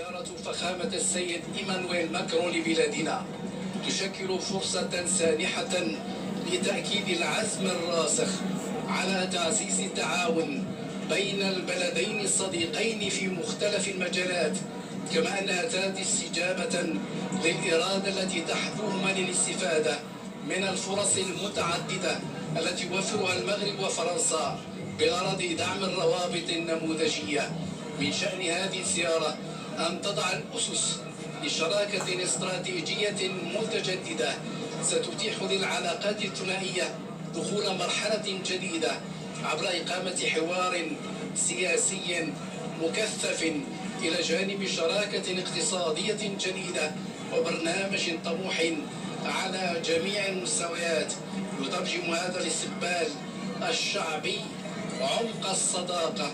زيارة فخامة السيد إيمانويل ماكرون لبلادنا تشكل فرصة سانحة لتأكيد العزم الراسخ على تعزيز التعاون بين البلدين الصديقين في مختلف المجالات، كما أنها تأتي استجابة للإرادة التي تحثهما للاستفادة من الفرص المتعددة التي يوفرها المغرب وفرنسا بغرض دعم الروابط النموذجية. من شأن هذه الزيارة أن تضع الأسس لشراكة استراتيجية متجددة ستتيح للعلاقات الثنائية دخول مرحلة جديدة عبر إقامة حوار سياسي مكثف إلى جانب شراكة اقتصادية جديدة وبرنامج طموح على جميع المستويات يترجم هذا الاستقبال الشعبي عمق الصداقة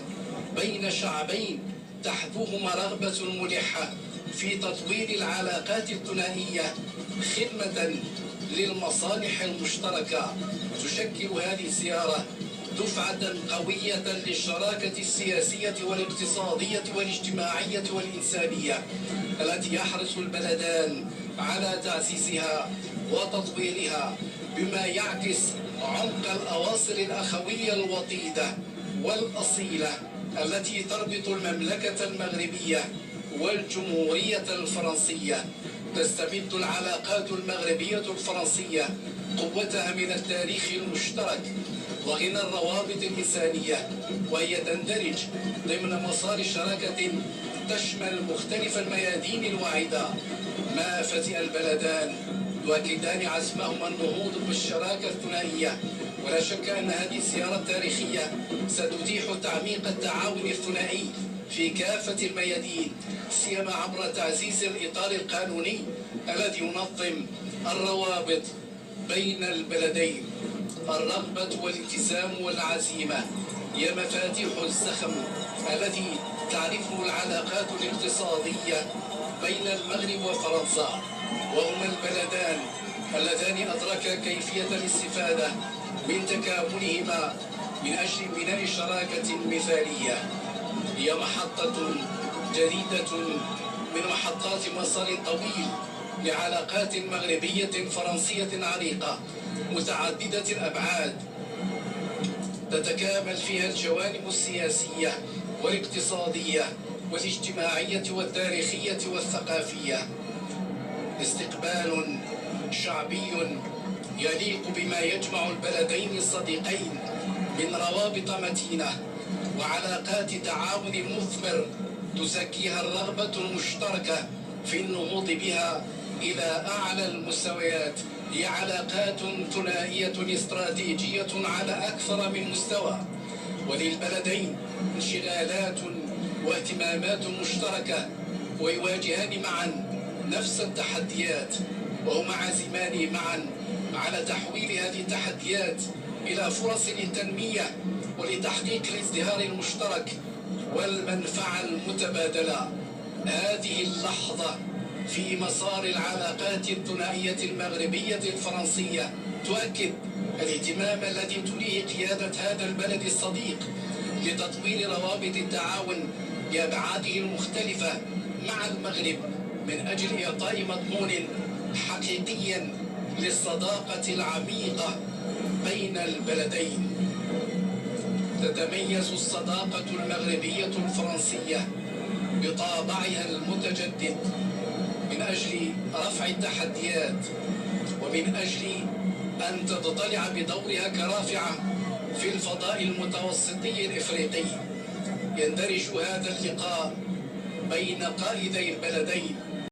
بين شعبين تحثهما رغبة ملحة في تطوير العلاقات الثنائية خدمة للمصالح المشتركة. تشكل هذه الزيارة دفعة قوية للشراكة السياسية والاقتصادية والاجتماعية والإنسانية التي يحرص البلدان على تعزيزها وتطويرها، بما يعكس عمق الأواصر الأخوية الوطيدة والأصيلة التي تربط المملكة المغربية والجمهورية الفرنسية. تستمد العلاقات المغربية الفرنسية قوتها من التاريخ المشترك وغنى الروابط الإنسانية، وهي تندرج ضمن مسار شراكة تشمل مختلف الميادين الواعدة. ما فتئ البلدان يؤكدان عزمهما النهوض بالشراكة الثنائية، ولا شك أن هذه الزيارة التاريخية ستتيح تعميق التعاون الثنائي في كافة الميادين، سيما عبر تعزيز الإطار القانوني الذي ينظم الروابط بين البلدين. الرغبة والالتزام والعزيمة هي مفاتيح الزخم الذي تعرفه العلاقات الاقتصادية بين المغرب وفرنسا، وهما البلدان اللذان أدركا كيفية الاستفادة من تكاملهما من أجل بناء شراكة مثالية. هي محطة جديدة من محطات مسار طويل لعلاقات مغربية فرنسية عريقة متعددة الأبعاد، تتكامل فيها الجوانب السياسية والاقتصادية والاجتماعية والتاريخية والثقافية. استقبال شعبي يليق بما يجمع البلدين الصديقين من روابط متينة وعلاقات تعاون مثمر تزكيها الرغبة المشتركة في النهوض بها إلى أعلى المستويات. هي علاقات ثنائية استراتيجية على أكثر من مستوى، وللبلدين انشغالات واهتمامات مشتركة، ويواجهان معا نفس التحديات، وهما عازمان معا على تحويل هذه التحديات إلى فرص للتنمية ولتحقيق الازدهار المشترك والمنفعة المتبادلة. هذه اللحظة في مسار العلاقات الثنائية المغربية الفرنسية تؤكد الاهتمام الذي توليه قيادة هذا البلد الصديق لتطوير روابط التعاون بأبعاده المختلفة مع المغرب من أجل إعطاء مضمون حقيقي للصداقة العميقة بين البلدين. تتميز الصداقة المغربية الفرنسية بطابعها المتجدد من أجل رفع التحديات، ومن أجل أن تضطلع بدورها كرافعة في الفضاء المتوسطي الإفريقي. يندرج هذا اللقاء بين قائدي البلدين